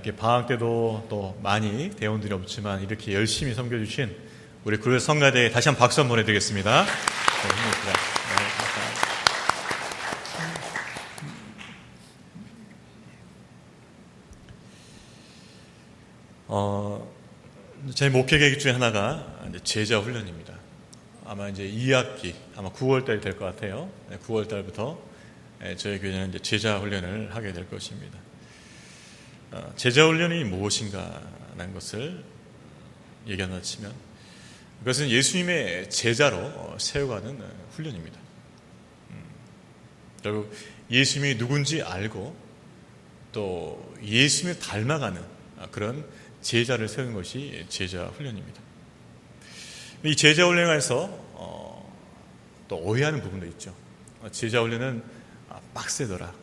이렇게 방학 때도 또 많이 대원들이 없지만 이렇게 열심히 섬겨주신 우리 구례 성가대에 다시 한번 박수 한번 보내드리겠습니다. 네, 힘내십니다. 제 목회 계획 중에 하나가 이제 제자 훈련입니다. 아마 이제 2학기, 아마 9월달이 될 것 같아요. 9월달부터 저희 교회는 이제 제자 훈련을 하게 될 것입니다. 제자 훈련이 무엇인가라는 것을 얘기한다 치면 그것은 예수님의 제자로 세워가는 훈련입니다. 결국 예수님이 누군지 알고 또 예수님을 닮아가는 그런 제자를 세우는 것이 제자 훈련입니다. 이 제자 훈련에서 또 오해하는 부분도 있죠. 제자 훈련은 빡세더라.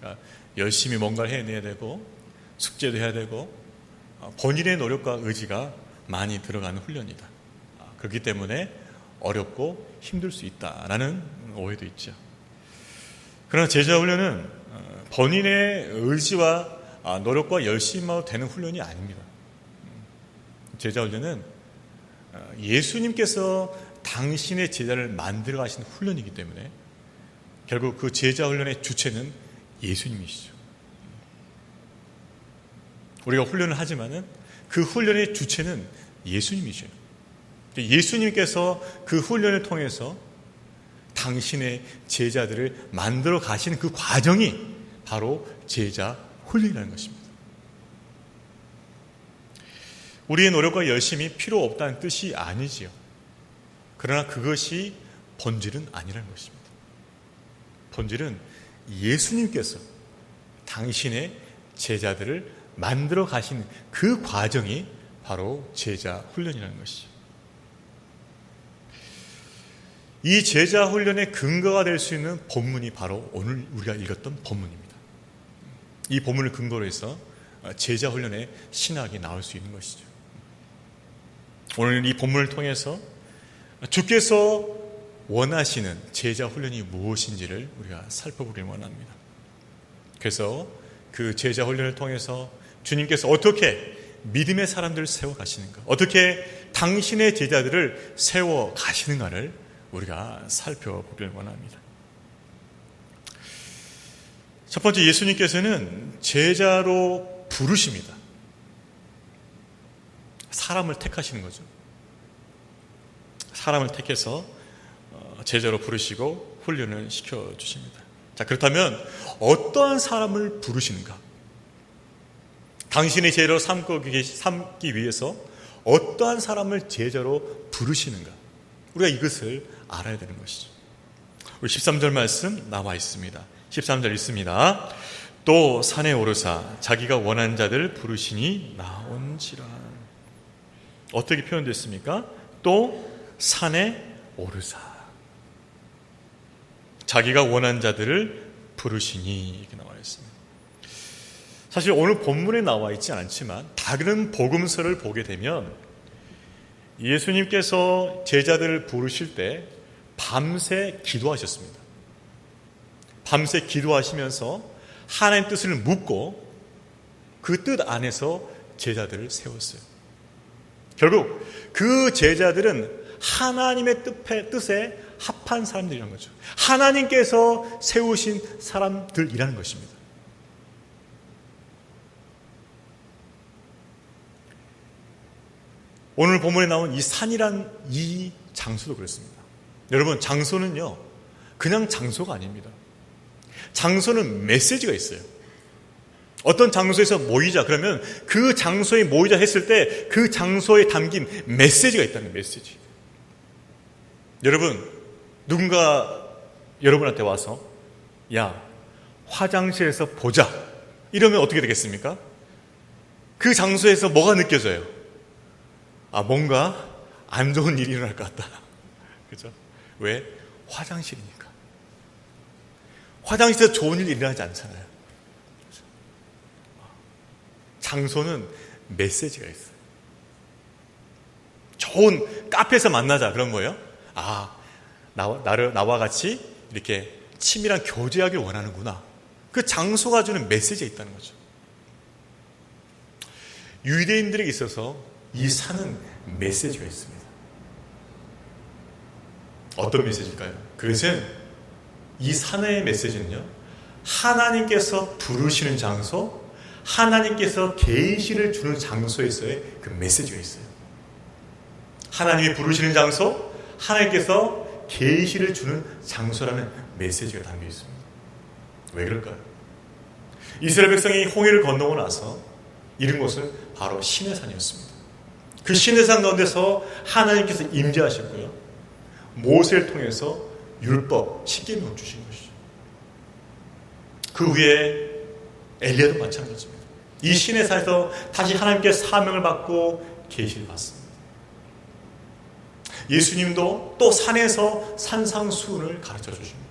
그러니까 열심히 뭔가를 해내야 되고 숙제도 해야 되고 본인의 노력과 의지가 많이 들어가는 훈련이다. 그렇기 때문에 어렵고 힘들 수 있다라는 오해도 있죠. 그러나 제자 훈련은 본인의 의지와 노력과 열심만 되는 훈련이 아닙니다. 제자 훈련은 예수님께서 당신의 제자를 만들어 가시는 훈련이기 때문에 결국 그 제자 훈련의 주체는 예수님이시죠. 우리가 훈련을 하지만은 그 훈련의 주체는 예수님이셔요. 예수님께서 그 훈련을 통해서 당신의 제자들을 만들어 가시는 그 과정이 바로 제자 훈련이라는 것입니다. 우리의 노력과 열심이 필요 없다는 뜻이 아니지요. 그러나 그것이 본질은 아니라는 것입니다. 본질은 예수님께서 당신의 제자들을 만들어 가시는 그 과정이 바로 제자 훈련이라는 것이죠. 이 제자 훈련의 근거가 될 수 있는 본문이 바로 오늘 우리가 읽었던 본문입니다. 이 본문을 근거로 해서 제자 훈련의 신학이 나올 수 있는 것이죠. 오늘 이 본문을 통해서 주께서 원하시는 제자 훈련이 무엇인지를 우리가 살펴보길 원합니다. 그래서 그 제자 훈련을 통해서 주님께서 어떻게 믿음의 사람들을 세워가시는가, 어떻게 당신의 제자들을 세워가시는가를 우리가 살펴보길 원합니다. 첫 번째, 예수님께서는 제자로 부르십니다. 사람을 택하시는 거죠. 사람을 택해서 제자로 부르시고 훈련을 시켜주십니다. 자, 그렇다면 어떠한 사람을 부르시는가? 당신의 제자로 삼기 위해서 어떠한 사람을 제자로 부르시는가? 우리가 이것을 알아야 되는 것이죠. 우리 13절 말씀 나와 있습니다. 13절 있습니다. 또 산에 오르사 자기가 원하는 자들을 부르시니 나온지라. 어떻게 표현됐습니까? 또 산에 오르사 자기가 원하는 자들을 부르시니 이렇게 나와 있습니다. 사실 오늘 본문에 나와 있지 않지만 다른 복음서를 보게 되면 예수님께서 제자들을 부르실 때 밤새 기도하셨습니다. 밤새 기도하시면서 하나님 뜻을 묻고 그 뜻 안에서 제자들을 세웠어요. 결국 그 제자들은 하나님의 뜻에 합한 사람들이라는 거죠. 하나님께서 세우신 사람들이라는 것입니다. 오늘 본문에 나온 이 산이란 이 장소도 그렇습니다. 여러분, 장소는요 그냥 장소가 아닙니다. 장소는 메시지가 있어요. 어떤 장소에서 모이자 그러면 그 장소에 모이자 했을 때 그 장소에 담긴 메시지가 있다는 메시지. 여러분, 누군가 여러분한테 와서 야, 화장실에서 보자 이러면 어떻게 되겠습니까? 그 장소에서 뭐가 느껴져요? 뭔가 안 좋은 일이 일어날 것 같다. 그죠? 왜? 화장실이니까. 화장실에서 좋은 일이 일어나지 않잖아요. 장소는 메시지가 있어요. 좋은 카페에서 만나자. 그런 거예요. 나와 같이 이렇게 친밀한 교제하길 원하는구나. 그 장소가 주는 메시지가 있다는 거죠. 유대인들에게 있어서 이 산은 메시지가 있습니다. 어떤 메시지일까요? 그것은 이 산의 메시지는요, 하나님께서 부르시는 장소, 하나님께서 계시를 주는 장소에서의 그 메시지가 있어요. 하나님이 부르시는 장소, 하나님께서 계시를 주는 장소라는 메시지가 담겨 있습니다. 왜 그럴까요? 이스라엘 백성이 홍해를 건너고 나서 이른 곳은 바로 시내산이었습니다. 그 시내산 가운데서 하나님께서 임재하셨고요, 모세를 통해서 율법, 십계명을 주신 것이죠. 그 후에 엘리야도 마찬가지입니다. 이 시내산에서 다시 하나님께 사명을 받고 계시를 받습니다. 예수님도 또 산에서 산상수훈을 가르쳐 주십니다.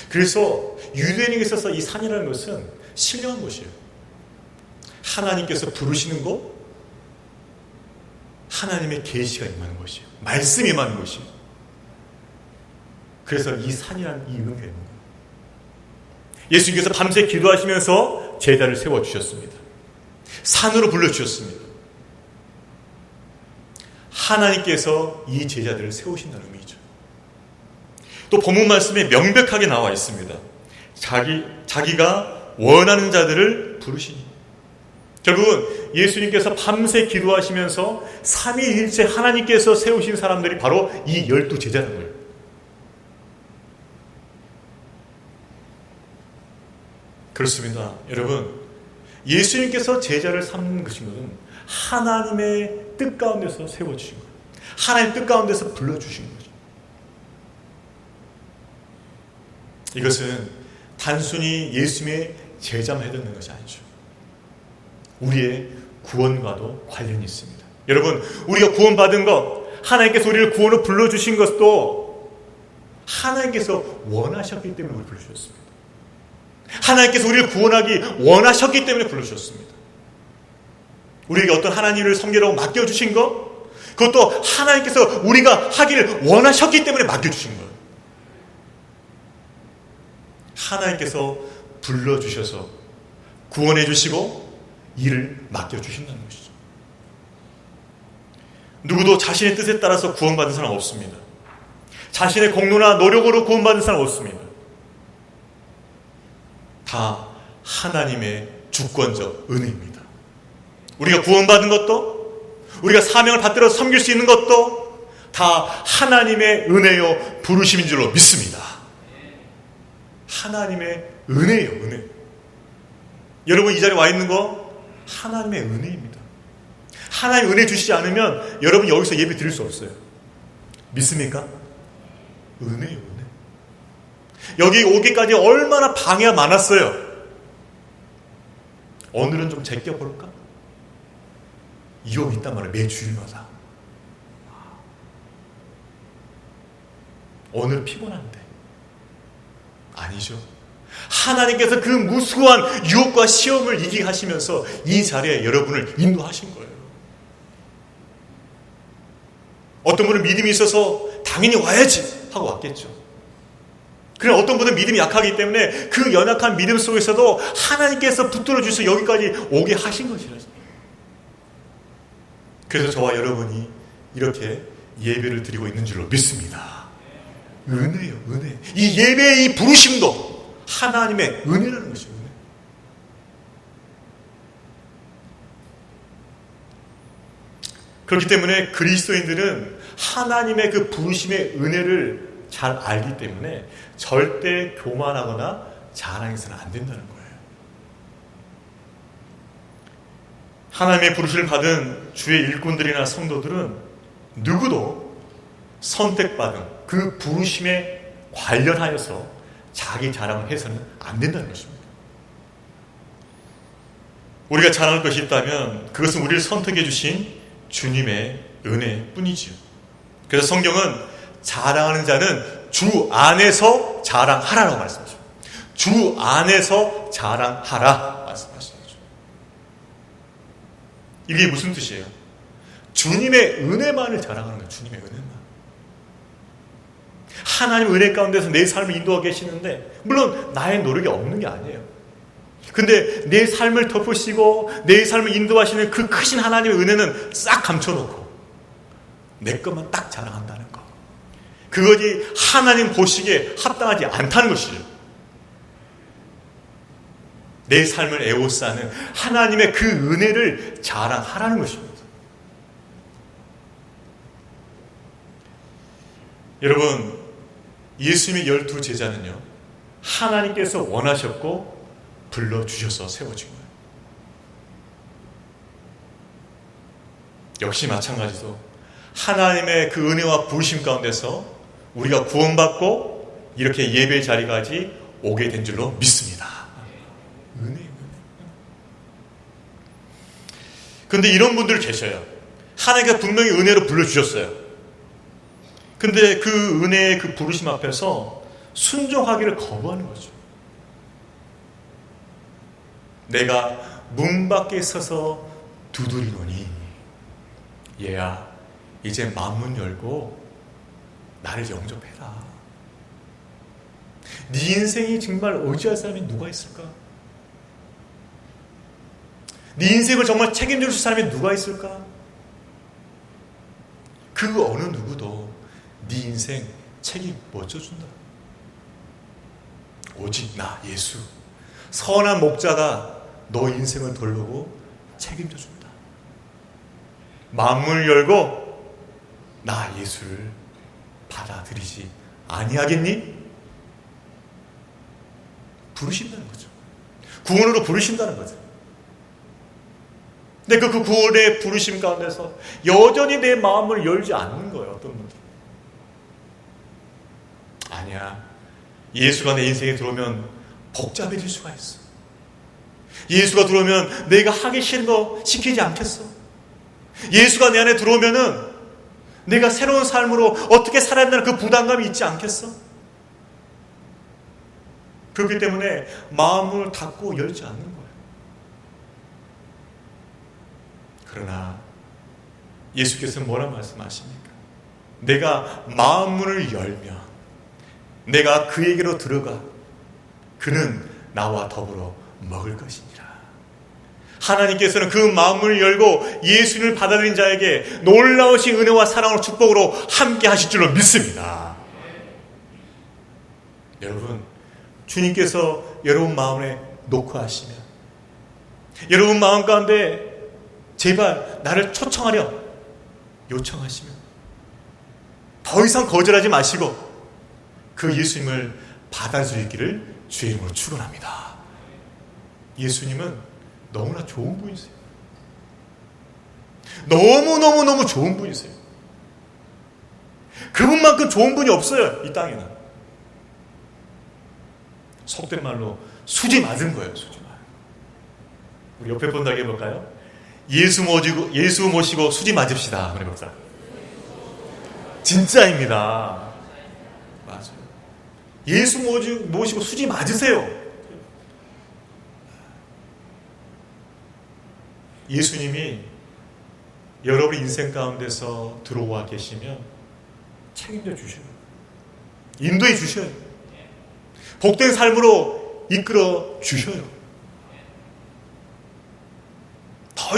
그래서 유대인에게 있어서 이 산이라는 것은 신령한 곳이에요. 하나님께서 부르시는 곳, 하나님의 계시가 임하는 곳이에요. 말씀이 임하는 곳이에요. 그래서 이 산이라는 이유가 있는 거예요. 예수님께서 밤새 기도하시면서 제자를 세워주셨습니다. 산으로 불러주셨습니다. 하나님께서 이 제자들을 세우신다는 의미죠. 또 본문 말씀에 명백하게 나와 있습니다. 자기가 원하는 자들을 부르시니. 결국은 예수님께서 밤새 기도하시면서 삼위일체 하나님께서 세우신 사람들이 바로 이 12 제자라는 거예요. 그렇습니다. 여러분, 예수님께서 제자를 삼는 것은 하나님의 뜻 가운데서 세워주신 거예요. 하나님의 뜻 가운데서 불러주신 거죠. 이것은 단순히 예수님의 제자만 해당되는 것이 아니죠. 우리의 구원과도 관련이 있습니다. 여러분, 우리가 구원받은 것, 하나님께서 우리를 구원으로 불러주신 것도 하나님께서 원하셨기 때문에 우리를 불러주셨습니다. 하나님께서 우리를 구원하기 원하셨기 때문에 불러주셨습니다. 우리에게 어떤 하나님을 섬기라고 맡겨주신 것, 그것도 하나님께서 우리가 하기를 원하셨기 때문에 맡겨주신 거예요. 하나님께서 불러주셔서 구원해 주시고 일을 맡겨주신다는 것이죠. 누구도 자신의 뜻에 따라서 구원받은 사람 없습니다. 자신의 공로나 노력으로 구원받은 사람 없습니다. 다 하나님의 주권적 은혜입니다. 우리가 구원받은 것도, 우리가 사명을 받들어 섬길 수 있는 것도 다 하나님의 은혜요 부르심인 줄로 믿습니다. 하나님의 은혜예요, 은혜. 여러분, 이 자리에 와 있는 거 하나님의 은혜입니다. 하나님 은혜 주시지 않으면 여러분 여기서 예배 드릴 수 없어요. 믿습니까? 은혜예요, 은혜. 여기 오기까지 얼마나 방해가 많았어요. 오늘은 좀 제껴볼까? 유혹이 있단 말이에요, 매 주일마다. 오늘 피곤한데. 아니죠. 하나님께서 그 무수한 유혹과 시험을 이기게 하시면서 이 자리에 여러분을 인도하신 거예요. 어떤 분은 믿음이 있어서 당연히 와야지 하고 왔겠죠. 그러나 어떤 분은 믿음이 약하기 때문에 그 연약한 믿음 속에서도 하나님께서 붙들어 주셔서 여기까지 오게 하신 것이라서. 그래서 저와 여러분이 이렇게 예배를 드리고 있는 줄로 믿습니다. 은혜요, 은혜. 이 예배의 이 부르심도 하나님의 은혜라는 것이죠. 은혜. 그렇기 때문에 그리스도인들은 하나님의 그 부르심의 은혜를 잘 알기 때문에 절대 교만하거나 자랑해서는 안 된다는 거예요. 하나님의 부르심을 받은 주의 일꾼들이나 성도들은 누구도 선택받은 그 부르심에 관련하여서 자기 자랑을 해서는 안 된다는 것입니다. 우리가 자랑할 것이 있다면 그것은 우리를 선택해 주신 주님의 은혜뿐이지요. 그래서 성경은 자랑하는 자는 주 안에서 자랑하라라고 말씀하죠. 주 안에서 자랑하라 말씀하시죠. 이게 무슨 뜻이에요? 주님의 은혜만을 자랑하는 거예요. 주님의 은혜만. 하나님 은혜 가운데서 내 삶을 인도하고 계시는데 물론 나의 노력이 없는 게 아니에요. 근데 내 삶을 덮으시고 내 삶을 인도하시는 그 크신 하나님의 은혜는 싹 감춰놓고 내 것만 딱 자랑한다는 거. 그것이 하나님 보시기에 합당하지 않다는 것이죠. 내 삶을 에워싸는 하나님의 그 은혜를 자랑하라는 것입니다. 여러분, 예수님의 12 제자는요, 하나님께서 원하셨고 불러주셔서 세워진 거예요. 역시 마찬가지로 하나님의 그 은혜와 부르심 가운데서 우리가 구원받고 이렇게 예배 자리까지 오게 된 줄로 믿습니다. 은혜. 그런데 이런 분들 계셔요. 하나님께서 분명히 은혜로 불러주셨어요. 근데 그 은혜의 그 부르심 앞에서 순종하기를 거부하는 거죠. 내가 문 밖에 서서 두드리노니 얘야 이제 마음문 열고 나를 영접해라. 네 인생이 정말 의지할 사람이 누가 있을까? 네 인생을 정말 책임질 사람이 누가 있을까? 그 어느 누구도 네 인생 책임 못 져준다. 오직 나 예수 선한 목자가 너 인생을 돌보고 책임져 준다. 마음을 열고 나 예수를 받아들이지 아니하겠니? 부르신다는 거죠. 구원으로 부르신다는 거죠. 근데 그 구원의 부르심 가운데서 여전히 내 마음을 열지 않는 거예요. 어떤 분들. 아니야. 예수가 내 인생에 들어오면 복잡해질 수가 있어. 예수가 들어오면 내가 하기 싫은 거 시키지 않겠어. 예수가 내 안에 들어오면은 내가 새로운 삶으로 어떻게 살아야 한다는 그 부담감이 있지 않겠어? 그렇기 때문에 마음을 닫고 열지 않는 거예요. 그러나 예수께서는 뭐라 말씀하십니까? 내가 마음문을 열면 내가 그에게로 들어가 그는 나와 더불어 먹을 것이니라. 하나님께서는 그 마음을 열고 예수를 받아들인 자에게 놀라우신 은혜와 사랑으로 축복으로 함께 하실 줄로 믿습니다. 여러분, 주님께서 여러분 마음에 놓고 하시면 여러분 마음 가운데 제발 나를 초청하려 요청하시면 더 이상 거절하지 마시고 그 예수님을 받아줄 수 있기를 주의 이름으로 축원합니다. 예수님은 너무나 좋은 분이세요. 너무너무너무 좋은 분이세요. 그분만큼 좋은 분이 없어요. 이 땅에는. 속된 말로 수지 맞은 거예요. 수지 맞은. 우리 옆에 분들 해볼까요? 예수 모시고 수지 맞읍시다. 그래 봅시다. 진짜입니다. 맞아요. 예수 모시고 수지 맞으세요. 예수님이 여러분의 인생 가운데서 들어와 계시면 책임져 주셔요. 인도해 주셔요. 복된 삶으로 이끌어 주셔요. 더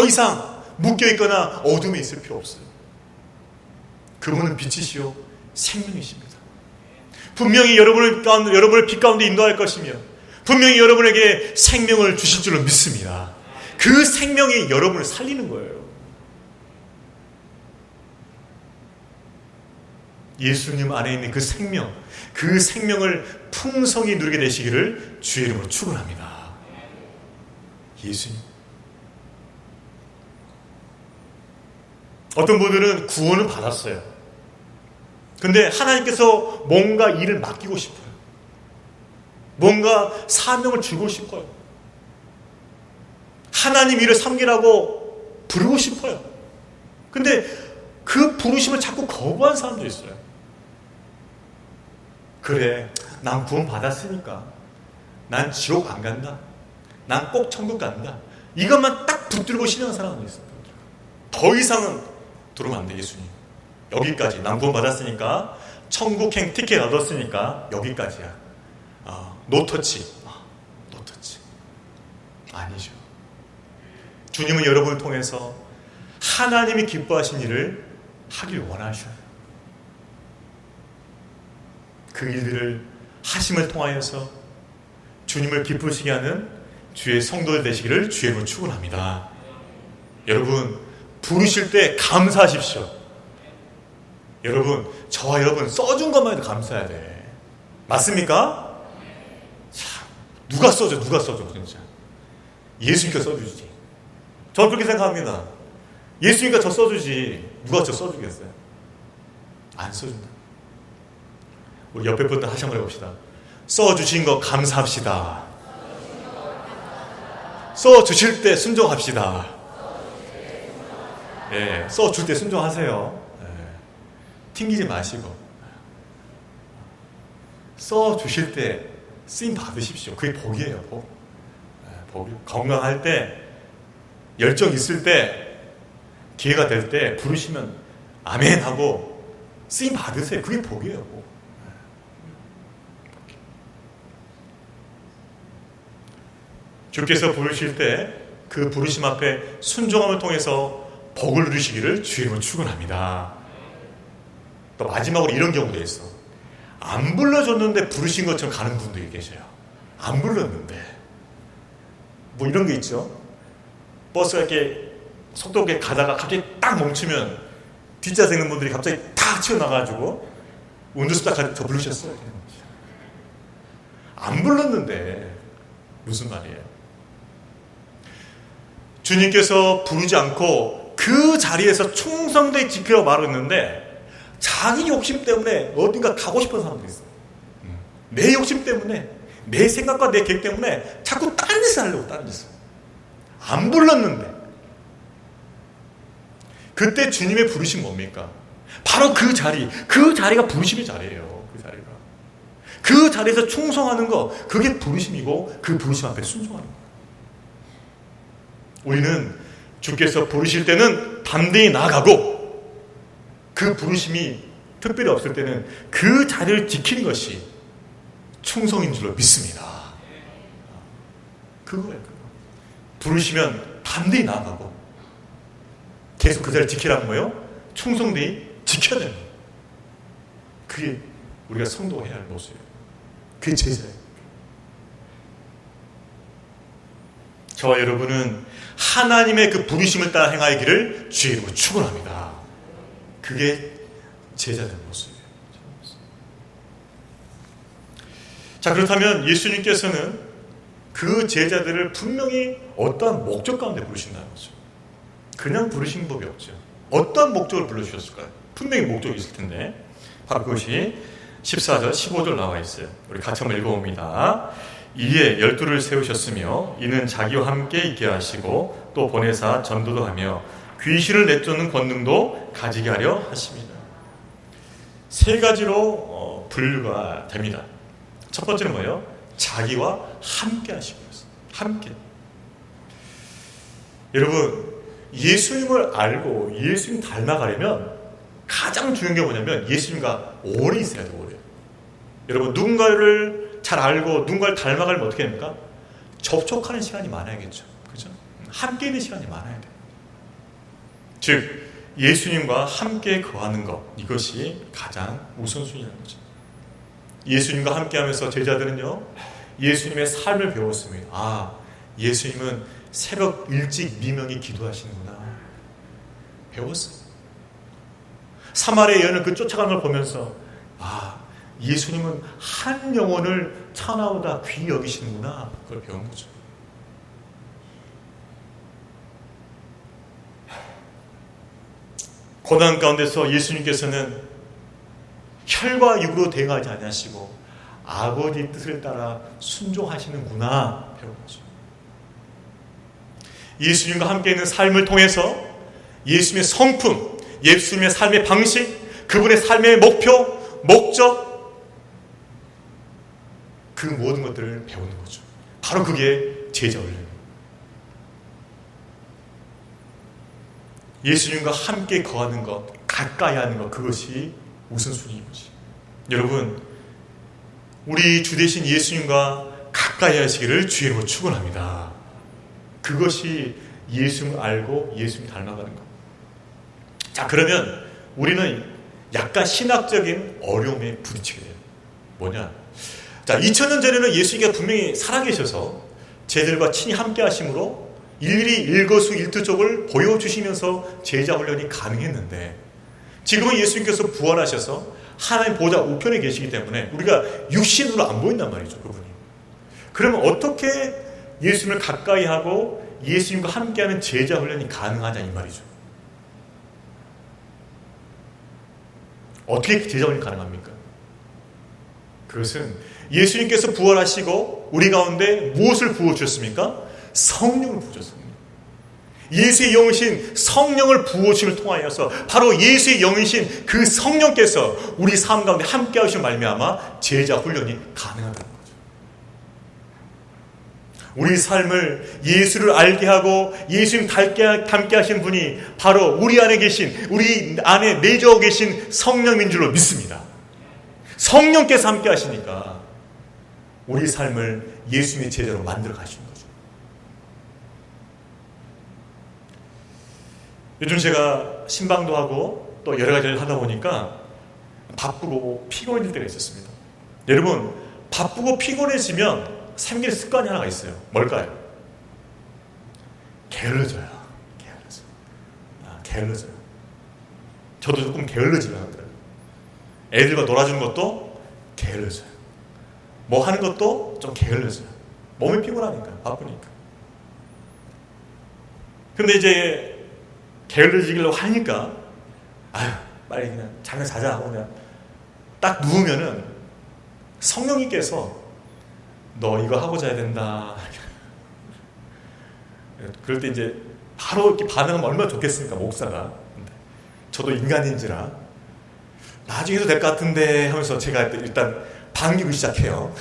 이상 묶여있거나 어둠에 있을 필요 없어요. 그분은 빛이시요 생명이십니다. 분명히 여러분을 빛 가운데 인도할 것이며 분명히 여러분에게 생명을 주실 줄로 믿습니다. 그 생명이 여러분을 살리는 거예요. 예수님 안에 있는 그 생명을 풍성히 누리게 되시기를 주의 이름으로 축원합니다. 예수님. 어떤 분들은 구원을 받았어요. 근데 하나님께서 뭔가 일을 맡기고 싶어요. 뭔가 사명을 주고 싶어요. 하나님 일을 섬기라고 부르고 싶어요. 근데 그 부르심을 자꾸 거부한 사람도 있어요. 그래, 난 구원 받았으니까 난 지옥 안 간다. 난 꼭 천국 간다. 이것만 딱 붙들고 신앙하는 사람도 있어요. 더 이상은 들어오면 안 돼. 예수님 여기까지. 난 구원 받았으니까 천국행 티켓 얻었으니까 여기까지야. 노터치. 어떻지? 아니죠. 주님은 여러분을 통해서 하나님이 기뻐하신 일을 하길 원하셔요. 그 일들을 하심을 통하여서 주님을 기쁘시게 하는 주의 성도들 되시기를 주의 이름으로 축원합니다. 여러분, 부르실 때 감사하십시오. 여러분, 저와 여러분 써준 것만 해도 감사해야 돼. 맞습니까? 참, 누가 써줘 진짜. 예수님께 써주지. 저는 그렇게 생각합니다. 예수님께 저 써주지 누가 저 써주겠어요? 안 써준다. 우리 옆에 분들 다시 한번 해봅시다. 써주신 거 감사합시다. 써주실 때 순종합시다. 예, 써줄 때 순종하세요. 튕기지 마시고 써주실 때 쓰임 받으십시오. 그게 복이에요. 복. 건강할 때, 열정 있을 때, 기회가 될 때 부르시면 아멘 하고 쓰임 받으세요. 그게 복이에요. 복. 주께서 부르실 때 그 부르심 앞에 순종함을 통해서 복을 누리시기를 주의 이름으로 축원합니다. 또 마지막으로 이런 경우도 있어. 안 불러줬는데 부르신 것처럼 가는 분들이 계셔요. 안 불렀는데. 뭐 이런 게 있죠. 버스가 이렇게 속도 있게 가다가 갑자기 딱 멈추면 뒷좌석에 있는 분들이 갑자기 탁 튀어나가지고 운전수다 저 부르셨어요. 안 불렀는데 무슨 말이에요? 주님께서 부르지 않고 그 자리에서 충성되게 지키라고 말했는데 자기 욕심 때문에 어딘가 가고 싶은 사람도 있어요. 내 욕심 때문에, 내 생각과 내 계획 때문에 자꾸 다른 짓을 하려고, 다른 짓을. 안 불렀는데. 그때 주님의 부르심 뭡니까? 바로 그 자리가 부르심의 자리예요. 그 자리가. 그 자리에서 충성하는 거, 그게 부르심이고 그 부르심 앞에 순종하는 거예요. 우리는 주께서 부르실 때는 담대히 나아가고 그 부르심이 특별히 없을 때는 그 자리를 지키는 것이 충성인 줄로 믿습니다. 그거예요. 그거. 부르시면 담대히 나아가고 계속 그 자리를 지키라는 거예요. 충성되이 지켜야 되는 거예요. 그게 우리가 성도가 해야 할 모습이에요. 그게 제자예요. 저와 여러분은 하나님의 그 부르심을 따라 행하기를 주의 이름으로 축원합니다. 그게 제자된 모습이에요. 자, 그렇다면 예수님께서는 그 제자들을 분명히 어떠한 목적 가운데 부르신다는 거죠. 그냥 부르신 법이 없죠. 어떠한 목적을 불러주셨을까요? 분명히 목적이 있을 텐데 바로 그것이 14절, 15절 나와 있어요. 우리 같이 한번 읽어봅니다. 이에 12를 세우셨으며 이는 자기와 함께 있게 하시고 또 보내사 전도도 하며 귀신을 내쫓는 권능도 가지게 하려 하십니다. 세 가지로 분류가 됩니다. 첫 번째는 뭐예요? 자기와 함께 하시고 있어요. 함께. 여러분, 예수님을 알고 예수님 닮아가려면 가장 중요한 게 뭐냐면 예수님과 오래 있어야 돼요. 오래. 여러분, 누군가를 잘 알고 누군가를 닮아가려면 어떻게 됩니까? 접촉하는 시간이 많아야겠죠. 그죠? 함께 있는 시간이 많아야 돼요. 즉 예수님과 함께 거하는 것, 이것이 가장 우선순위라는 거죠. 예수님과 함께하면서 제자들은요, 예수님의 삶을 배웠습니다. 아, 예수님은 새벽 일찍 미명이 기도하시는구나. 배웠어요. 사마리아 여인을 그 쫓아가는 걸 보면서 아, 예수님은 한 영혼을 천하보다 귀히 여기시는구나. 그걸 배운 거죠. 고난 가운데서 예수님께서는 혈과 육으로 대응하지 아니하시고 아버지 뜻을 따라 순종하시는구나 배운 거죠. 예수님과 함께 있는 삶을 통해서 예수님의 성품, 예수님의 삶의 방식, 그분의 삶의 목표, 목적, 그 모든 것들을 배우는 거죠. 바로 그게 제자 훈련입니다. 예수님과 함께 거하는 것, 가까이 하는 것, 그것이 우선순위인 거지. 여러분, 우리 주 되신 예수님과 가까이 가까이 하시기를 주의 이름으로 축원합니다. 그것이 예수님을 알고 예수님 닮아가는 것. 자, 그러면 우리는 약간 신학적인 어려움에 부딪히게 돼요. 뭐냐? 자, 2000년 전에는 예수님께서 분명히 살아계셔서 제자들과 친히 함께 하심으로 일일이 일거수일투족을 보여주시면서 제자 훈련이 가능했는데, 지금은 예수님께서 부활하셔서 하나님 보좌 우편에 계시기 때문에 우리가 육신으로 안 보인단 말이죠, 그분이. 그러면 어떻게 예수님을 가까이 하고 예수님과 함께하는 제자 훈련이 가능하냐 이 말이죠. 어떻게 제자 훈련이 가능합니까? 그것은 예수님께서 부활하시고 우리 가운데 무엇을 부어주셨습니까? 성령을 부어주셨습니다. 예수의 영이신 성령을 부어주심을 통하여서 바로 예수의 영이신 그 성령께서 우리 삶 가운데 함께 하시는 말미암아 제자 훈련이 가능하다는 거죠. 우리 삶을 예수를 알게 하고 예수님 닮게 하신 분이 바로 우리 안에 계신, 우리 안에 내주어 계신 성령인 줄로 믿습니다. 성령께서 함께 하시니까 우리 삶을 예수님의 제자로 만들어 가시는 거죠. 요즘 제가 신방도 하고 또 여러 가지를 하다 보니까 바쁘고 피곤해질 때가 있었습니다. 여러분, 바쁘고 피곤해지면 생기는 습관이 하나가 있어요. 뭘까요? 게을러져요. 게을러져요. 저도 조금 게을러지긴 하더라고요. 애들과 놀아주는 것도 게을러져요. 뭐 하는 것도 좀 게을러져요. 몸이 피곤하니까, 바쁘니까. 근데 이제 게을러지기로 하니까 빨리 그냥 잠깐 자자 하고 그냥 딱 누우면은 성령님께서 너 이거 하고 자야 된다. 그럴 때 이제 바로 이렇게 반응하면 얼마나 좋겠습니까, 목사가. 저도 인간인지라 나중에 해도 될 것 같은데 하면서 제가 일단 반기고 시작해요.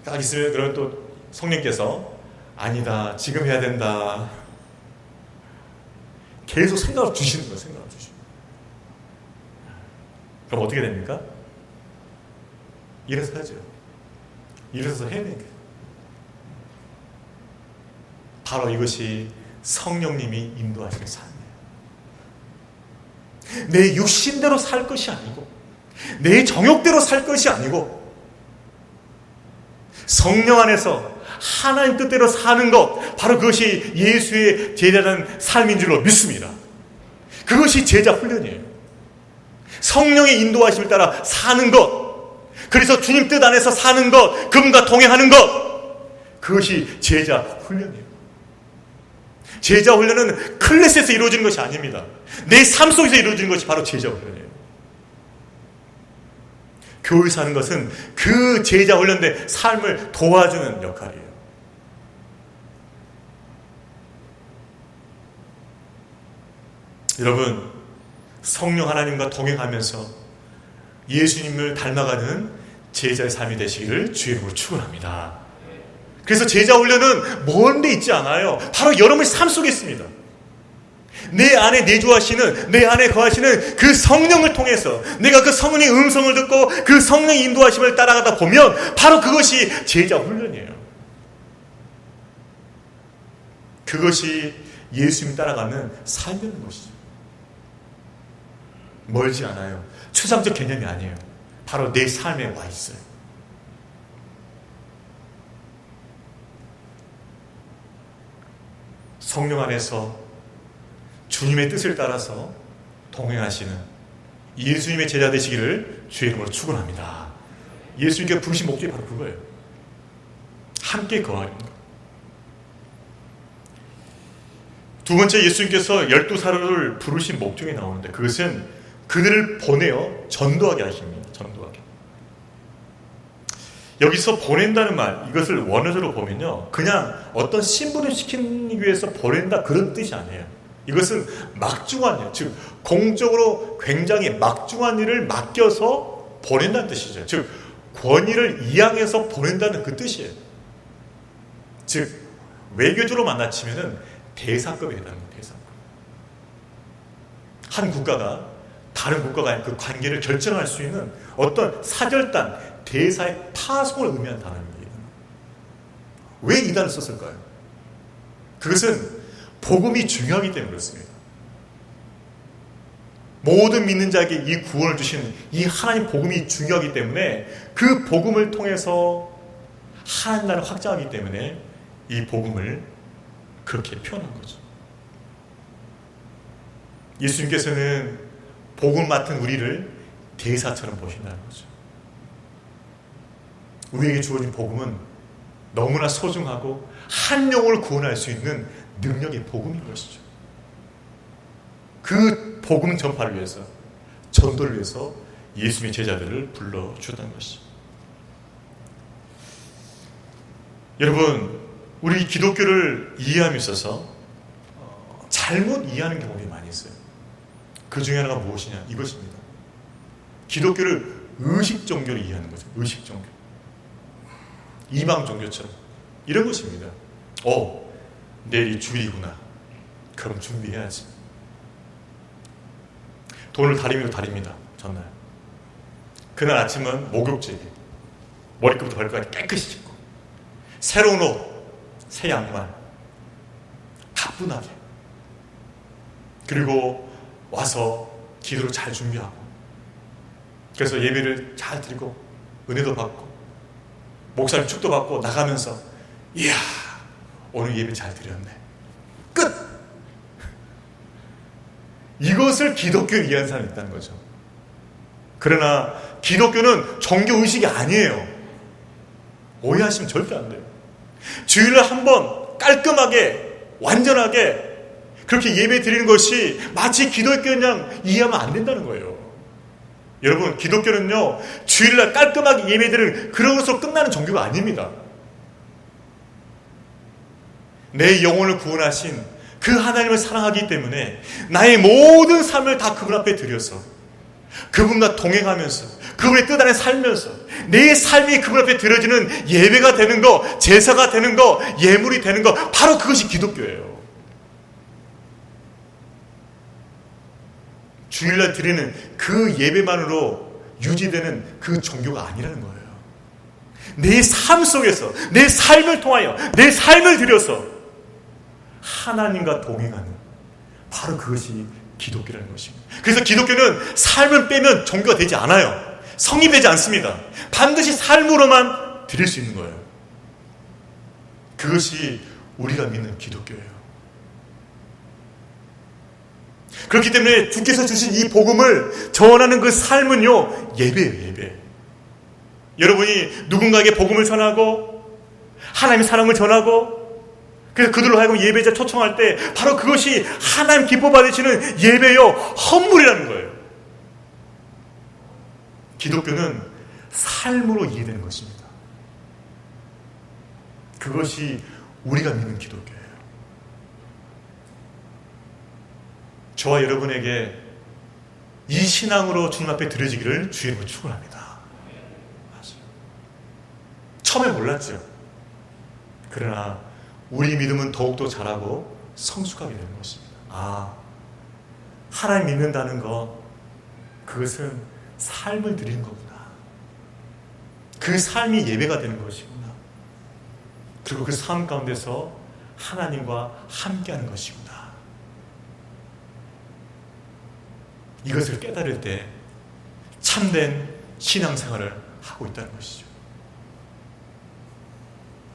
딱 있으면 그러면 또 성령께서 아니다, 지금 해야 된다. 계속 생각을 주시는 거예요. 생각을 주시는. 그럼 어떻게 됩니까? 일어서 하죠. 일어서서 해내는 거예요. 바로 이것이 성령님이 인도하시는 삶이에요. 내 육신대로 살 것이 아니고 내 정욕대로 살 것이 아니고 성령 안에서 하나님 뜻대로 사는 것, 바로 그것이 예수의 제자라는 삶인 줄로 믿습니다. 그것이 제자 훈련이에요. 성령의 인도하심을 따라 사는 것, 그래서 주님 뜻 안에서 사는 것, 그분과 동행하는 것, 그것이 제자 훈련이에요. 제자 훈련은 클래스에서 이루어지는 것이 아닙니다. 내 삶 속에서 이루어지는 것이 바로 제자 훈련이에요. 교회 사는 것은 그 제자 훈련된 삶을 도와주는 역할이에요. 여러분, 성령 하나님과 동행하면서 예수님을 닮아가는 제자의 삶이 되시기를 주의 이름으로 축원합니다. 그래서 제자 훈련은 먼 데 있지 않아요. 바로 여러분의 삶 속에 있습니다. 내 안에 내주하시는, 내 안에 거하시는 그 성령을 통해서 내가 그 성령의 음성을 듣고 그 성령의 인도하심을 따라가다 보면 바로 그것이 제자 훈련이에요. 그것이 예수님 따라가는 삶이라는 것이죠. 멀지 않아요. 추상적 개념이 아니에요. 바로 내 삶에 와 있어요. 성령 안에서 주님의 뜻을 따라서 동행하시는 예수님의 제자 되시기를 주의 이름으로 축원합니다. 예수님께 부르신 목적이 바로 그거예요. 함께 거하는 것. 두 번째, 예수님께서 12사도를 부르신 목적이 나오는데 그것은 그들을 보내어 전도하게 하십니다. 전도하게. 여기서 보낸다는 말, 이것을 원어적으로 보면요, 그냥 어떤 신분을 시키기 위해서 보낸다 그런 뜻이 아니에요. 이것은 막중한 일, 즉 공적으로 굉장히 막중한 일을 맡겨서 보낸다는 뜻이죠. 즉 권위를 이양해서 보낸다는 그 뜻이에요. 즉 외교적으로 만나치면은 대사급에 해당합니다. 대사급. 한 국가가 다른 국가가 그 관계를 결정할 수 있는 어떤 사절단, 대사의 파송을 의미하는 단어입니다. 왜 이단을 썼을까요? 그것은 복음이 중요하기 때문에 그렇습니다. 모든 믿는 자에게 이 구원을 주시는 이 하나님 복음이 중요하기 때문에 그 복음을 통해서 하나님 나라를 확장하기 때문에 이 복음을 그렇게 표현한 거죠. 예수님께서는 복음 맡은 우리를 대사처럼 보신다는 거죠. 우리에게 주어진 복음은 너무나 소중하고 한 영혼을 구원할 수 있는 능력의 복음인 것이죠. 그 복음 전파를 위해서, 전도를 위해서 예수님의 제자들을 불러주었다는 것이죠. 여러분, 우리 기독교를 이해함에 있어서 잘못 이해하는 경우가 많이 있어요. 그 중에 하나가 무엇이냐? 이것입니다. 기독교를 의식 종교로 이해하는 거죠. 의식 종교. 이방 종교처럼. 이런 것입니다. 내일이 주일이구나. 그럼 준비해야지. 돈을 다리미로 다립니다. 전날. 그날 아침은 목욕제기. 머리끝부터 발끝까지 깨끗이 씻고 새로운 옷, 새 양말 가뿐하게. 그리고 와서 기도를 잘 준비하고 그래서 예배를 잘 드리고 은혜도 받고 목사님 축도 받고 나가면서 이야 오늘 예배 잘 드렸네. 끝! 이것을 기독교에 이해하는 사람이 있다는 거죠. 그러나 기독교는 종교의식이 아니에요. 오해하시면 절대 안 돼요. 주일날 한번 깔끔하게 완전하게 그렇게 예배 드리는 것이 마치 기독교냥 이해하면 안 된다는 거예요. 여러분, 기독교는요 주일날 깔끔하게 예배 드리는 그런 것으로 끝나는 종교가 아닙니다. 내 영혼을 구원하신 그 하나님을 사랑하기 때문에 나의 모든 삶을 다 그분 앞에 드려서 그분과 동행하면서 그분의 뜻 안에 살면서 내 삶이 그분 앞에 드려지는 예배가 되는 거, 제사가 되는 거, 예물이 되는 거, 바로 그것이 기독교예요. 주일날 드리는 그 예배만으로 유지되는 그 종교가 아니라는 거예요. 내 삶 속에서 내 삶을 통하여 내 삶을 들여서 하나님과 동행하는 바로 그것이 기독교라는 것입니다. 그래서 기독교는 삶을 빼면 종교가 되지 않아요. 성립되지 않습니다. 반드시 삶으로만 드릴 수 있는 거예요. 그것이 우리가 믿는 기독교예요. 그렇기 때문에 주께서 주신 이 복음을 전하는 그 삶은요 예배예요. 예배. 여러분이 누군가에게 복음을 전하고 하나님의 사랑을 전하고 그래서 그들로 하여금 예배자 초청할 때 바로 그것이 하나님 기뻐 받으시는 예배요 헌물이라는 거예요. 기독교는 삶으로 이해되는 것입니다. 그것이 우리가 믿는 기독교예요. 저와 여러분에게 이 신앙으로 주님 앞에 드려지기를 주의 이름으로 축원합니다. 맞아요. 처음에 몰랐죠. 그러나 우리 믿음은 더욱더 자라고 성숙하게 되는 것입니다. 하나님 믿는다는 것, 그것은 삶을 드리는 거구나. 그 삶이 예배가 되는 것이구나. 그리고 그 삶 가운데서 하나님과 함께하는 것이구나. 이것을 깨달을 때 참된 신앙생활을 하고 있다는 것이죠.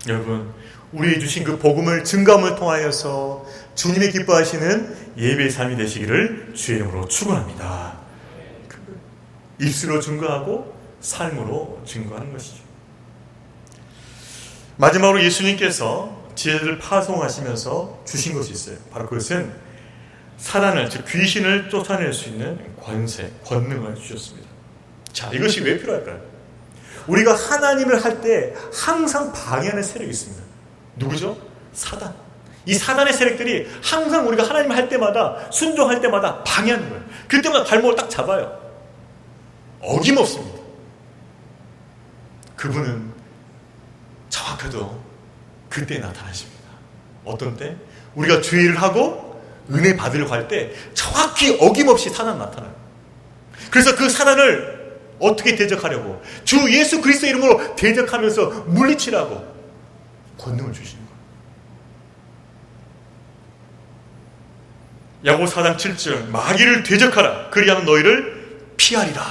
여러분, 우리에게 주신 그 복음을 증거함을 통하여서 주님의 기뻐하시는 예배의 삶이 되시기를 주의 이름으로 축원합니다. 입술로 증거하고 삶으로 증거하는 것이죠. 마지막으로 예수님께서 제자들을 파송하시면서 주신 것이 있어요. 바로 그것은 사단을, 즉 귀신을 쫓아낼 수 있는 권세, 권능을 주셨습니다. 자, 이것이 왜 필요할까요? 우리가 하나님을 할 때 항상 방해하는 세력이 있습니다. 누구죠? 사단. 이 사단의 세력들이 항상 우리가 하나님을 할 때마다, 순종할 때마다 방해하는 거예요. 그때마다 발목을 딱 잡아요. 어김없습니다. 그분은 정확하도 그때 나타나십니다. 어떤 때? 우리가 주의를 하고 은혜 받으려고 할 때 정확히 어김없이 사단 나타나요. 그래서 그 사단을 어떻게 대적하려고? 주 예수 그리스도 이름으로 대적하면서 물리치라고 권능을 주시는 거예요. 야고보 4장 7절 마귀를 대적하라 그리하면 너희를 피하리라.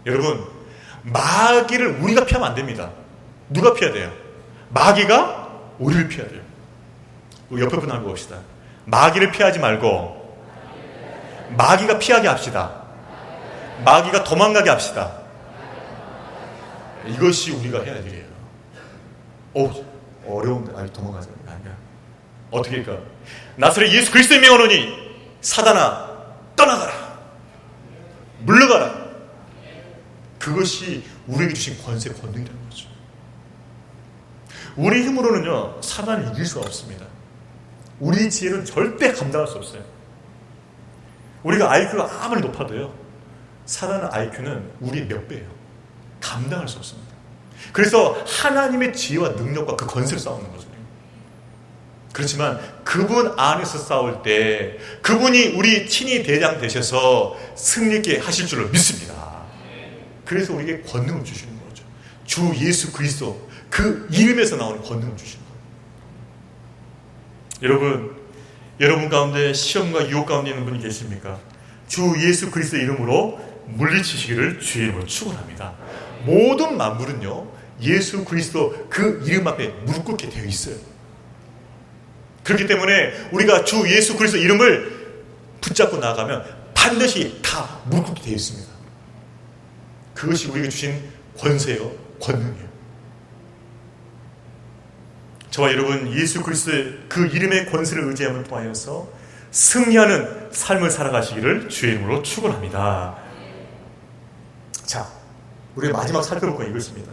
여러분, 마귀를 우리가 피하면 안 됩니다. 누가 피해야 돼요? 마귀가 우리를 피해야 돼요. 우리 옆에 분 알고 봅시다. 마귀를 피하지 말고 마귀가 피하게 합시다. 마귀가 도망가게 합시다. 이것이 우리가 해야 될 일이에요. 어려운데 아니 도망가자. 아니야. 어떻게 할까? 나사렛 예수 그리스도의 명하노니 사단아 떠나가라. 물러가라. 그것이 우리에게 주신 권세 권능이라는 거죠. 우리 힘으로는요 사단을 이길 수가 없습니다. 우리 지혜는 절대 감당할 수 없어요. 우리가 IQ가 아무리 높아도요 사단의 IQ는 우리 몇 배예요. 감당할 수 없습니다. 그래서 하나님의 지혜와 능력과 그 권세를 싸우는 거죠. 그렇지만 그분 안에서 싸울 때 그분이 우리 친히 대장 되셔서 승리있게 하실 줄을 믿습니다. 그래서 우리에게 권능을 주시는 거죠. 주 예수 그리스도 그 이름에서 나오는 권능을 주시는 거예요. 여러분 가운데 시험과 유혹 가운데 있는 분이 계십니까? 주 예수 그리스도 이름으로 물리치시기를 주의 이름으로 축원합니다. 모든 만물은요 예수 그리스도 그 이름 앞에 무릎 꿇게 되어 있어요. 그렇기 때문에 우리가 주 예수 그리스도 이름을 붙잡고 나가면 반드시 다 무릎 꿇게 되어 있습니다. 그것이 우리에게 주신 권세요, 권능이에요. 저와 여러분 예수 그리스도의 그 이름의 권세를 의지함을 통하여서 승리하는 삶을 살아가시기를 주의 이름으로 축원합니다. 자, 우리가 마지막 살펴볼 건 이것입니다.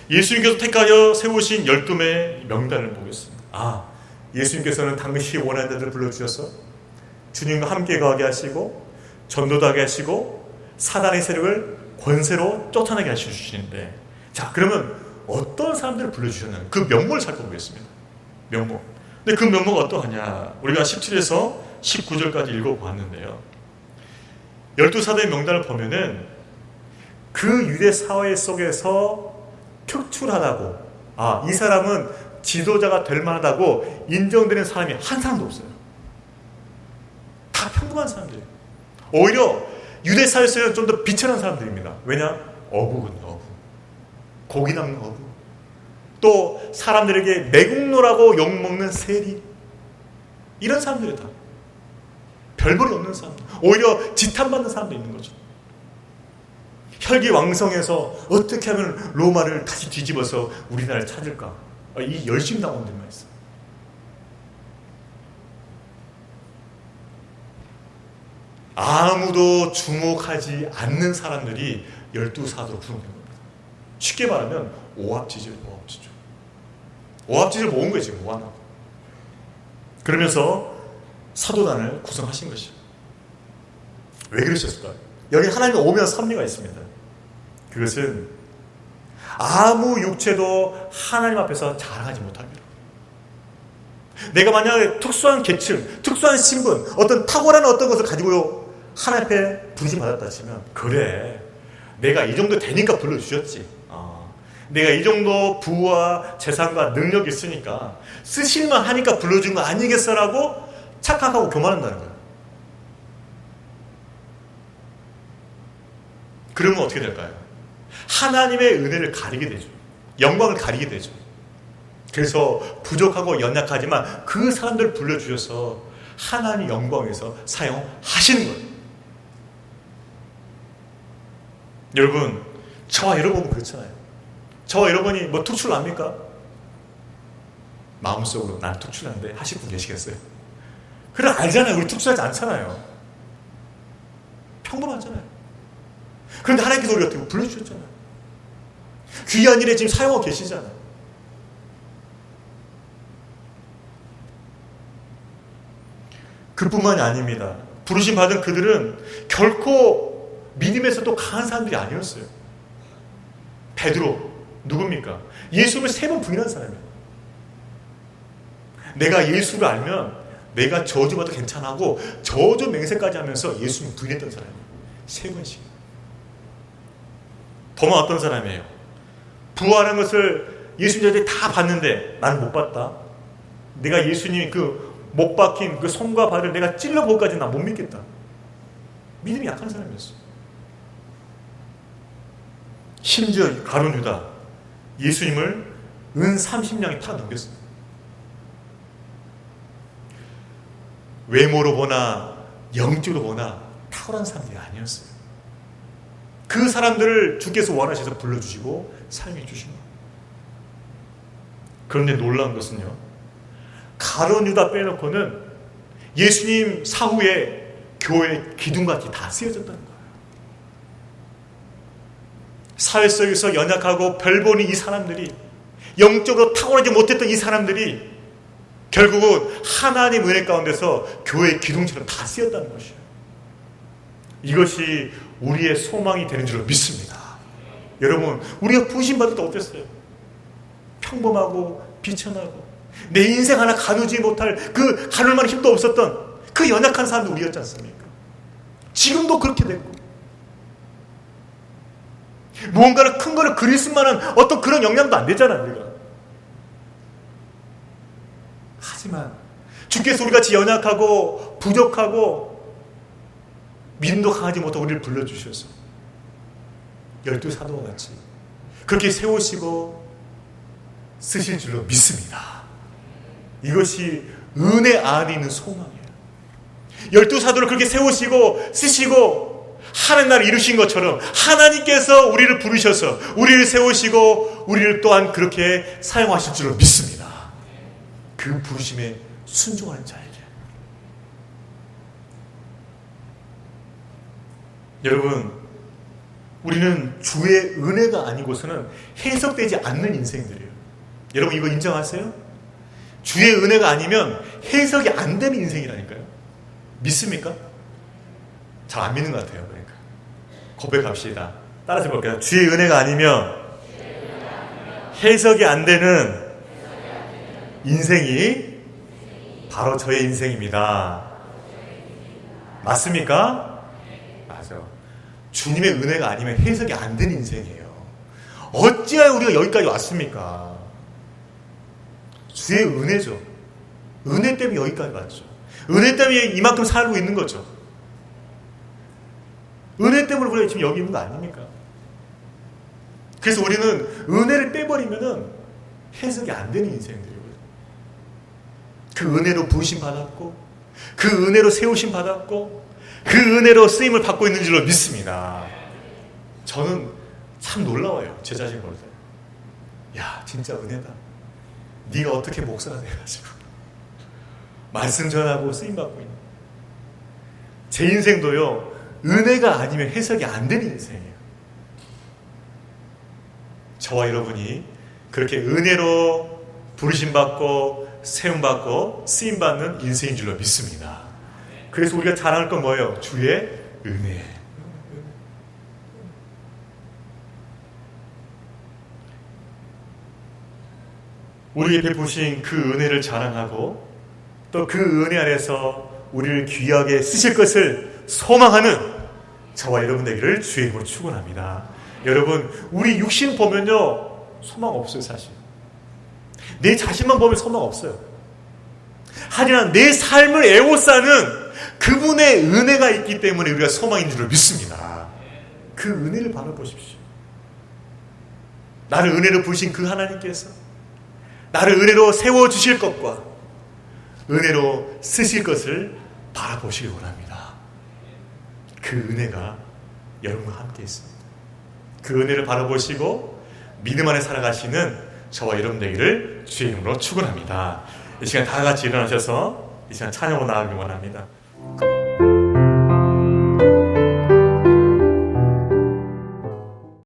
예수님께서 택하여 세우신 12명의 명단을 보겠습니다. 예수님께서는 당시 원하는 자들을 불러주셔서 주님과 함께 거하게 하시고 전도도 하게 하시고 사단의 세력을 권세로 쫓아내게 하시는데, 자 그러면 어떤 사람들을 불러주셨나 그 면모를 살펴보겠습니다. 면모. 근데 그 면모가 어떠하냐, 우리가 17에서 19절까지 읽어보았는데요, 12사도의 명단을 보면은 그 유대 사회 속에서 특출하다고, 이 사람은 지도자가 될 만하다고 인정되는 사람이 한 사람도 없어요. 다 평범한 사람들이에요. 오히려 유대 사회에서는 좀 더 비천한 사람들입니다. 왜냐? 어부군 어부, 고기 낚는 어부, 또 사람들에게 매국노라고 욕먹는 세리, 이런 사람들이 다 별볼이 없는 사람들, 오히려 지탄받는 사람도 있는 거죠. 혈기왕성해서 어떻게 하면 로마를 다시 뒤집어서 우리나라를 찾을까, 이 열심당원들만 있어요. 아무도 주목하지 않는 사람들이 12사도로 구성된 겁니다. 쉽게 말하면 오합지졸. 오합지졸 모은 거예요 지금 모아놓고. 그러면서 사도단을 구성하신 것이죠. 왜 그러셨을까요? 여기 하나님의 오묘한 섭리가 있습니다. 그것은 아무 육체도 하나님 앞에서 자랑하지 못합니다. 내가 만약에 특수한 계층, 특수한 신분, 어떤 탁월한 어떤 것을 가지고 하나님 앞에 부르심 받았다 치면, 그래 내가 이 정도 되니까 불러주셨지, 내가 이 정도 부와 재산과 능력이 있으니까 쓰실만 하니까 불러준 거 아니겠어 라고 착각하고 교만한다는 거예요. 그러면 어떻게 될까요? 하나님의 은혜를 가리게 되죠. 영광을 가리게 되죠. 그래서 부족하고 연약하지만 그 사람들을 불러주셔서 하나님 영광에서 사용하시는 거예요. 여러분, 저와 여러분 그렇잖아요. 저와 여러분이 뭐 특출납니까? 마음속으로 난 특출한데 하실 분 계시겠어요? 그래 알잖아요. 우리 특출하지 않잖아요. 평범하잖아요. 그런데 하나님께서 우리 어떻게 불러주셨잖아요. 귀한 일에 지금 사용하고 계시잖아요. 그뿐만이 아닙니다. 부르심 받은 그들은 결코 믿음에서도 강한 사람들이 아니었어요. 베드로 누굽니까? 예수를 3번 부인한 사람이에요. 내가 예수를 알면 내가 저주받아도 괜찮아하고 저주 맹세까지 하면서 예수를 부인했던 사람이에요. 3번씩. 더만 어떤 사람이에요? 부활한 것을 예수님들이 다 봤는데 나는 못 봤다. 내가 예수님이 그 못 박힌 그 손과 발을 내가 찔러보기까지 나 못 믿겠다. 믿음이 약한 사람이었어. 심지어 가룟 유다 예수님을 은 30냥에 팔아 넘겼어요. 외모로 보나 영적으로 보나 탁월한 사람들이 아니었어요. 그 사람들을 주께서 원하셔서 불러주시고 사용해 주신 거예요. 그런데 놀라운 것은요, 가룟 유다 빼놓고는 예수님 사후에 교회 기둥같이 다 쓰여졌다는 거예요. 사회 속에서 연약하고 별보니 이 사람들이, 영적으로 탁월하지 못했던 이 사람들이 결국은 하나님 은혜 가운데서 교회의 기둥처럼 다 쓰였다는 것이에요. 이것이 우리의 소망이 되는 줄로 믿습니다. 여러분, 우리가 부심받을 때 어땠어요? 평범하고 비천하고 내 인생 하나 가누지 못할 그 가눌 만한 힘도 없었던 그 연약한 사람도 우리였지 않습니까? 지금도 그렇게 됐고, 무언가를 큰 거를 그릴 수만한 어떤 그런 역량도 안 되잖아요, 우리가. 하지만 주께서 우리같이 연약하고 부족하고 믿음도 강하지 못하고 우리를 불러주셔서 12사도와 같이 그렇게 세우시고 쓰실 줄로 믿습니다. 이것이 은혜 안에 있는 소망이에요. 12사도를 그렇게 세우시고 쓰시고 하나님 나라를 이루신 것처럼 하나님께서 우리를 부르셔서 우리를 세우시고 우리를 또한 그렇게 사용하실 줄로 믿습니다. 그 부르심에 순종하는 자에게. 여러분, 우리는 주의 은혜가 아니고서는 해석되지 않는 인생들이에요. 여러분, 이거 인정하세요? 주의 은혜가 아니면 해석이 안 되는 인생이라니까요. 믿습니까? 잘 안 믿는 것 같아요. 그러니까 고백합시다. 따라서 볼까요? 주의 은혜가 아니면 해석이 안 되는 인생이 바로 저의 인생입니다. 맞습니까? 맞아. 주님의 은혜가 아니면 해석이 안 되는 인생이에요. 어찌하여 우리가 여기까지 왔습니까? 주의 은혜죠. 은혜 때문에 여기까지 왔죠. 은혜 때문에 이만큼 살고 있는 거죠. 은혜 때문에 우리가 지금 여기 있는 거 아닙니까? 그래서 우리는 은혜를 빼버리면은 해석이 안 되는 인생들이에요. 그 은혜로 부으심 받았고, 그 은혜로 세우심 받았고, 그 은혜로 쓰임을 받고 있는 줄로 믿습니다. 저는 참 놀라워요. 제 자신을 볼 때. 야, 진짜 은혜다. 네가 어떻게 목사가 돼가지고 말씀 전하고 쓰임 받고 있는. 제 인생도요, 은혜가 아니면 해석이 안 되는 인생이에요. 저와 여러분이 그렇게 은혜로 부르심 받고 세움 받고 쓰임 받는 인생인 줄로 믿습니다. 그래서 우리가 자랑할 건 뭐예요? 주의 은혜. 우리에게 베푸신 그 은혜를 자랑하고 또 그 은혜 안에서 우리를 귀하게 쓰실 것을 소망하는 저와 여러분 되기를 주의 이름으로 축원합니다. 여러분, 우리 육신 보면요, 소망 없어요. 사실 내 자신만 보면 소망 없어요. 하지만 내 삶을 에워싸는 그분의 은혜가 있기 때문에 우리가 소망인 줄 믿습니다. 그 은혜를 바라보십시오. 나를 은혜로 부르신 그 하나님께서 나를 은혜로 세워주실 것과 은혜로 쓰실 것을 바라보시기 원합니다. 그 은혜가 여러분과 함께 있습니다. 그 은혜를 바라보시고 믿음 안에 살아가시는 저와 여러분 되기를 주의 이름으로 축원합니다. 이 시간 다 같이 일어나셔서 이 시간 찬양으로 나가기 원합니다.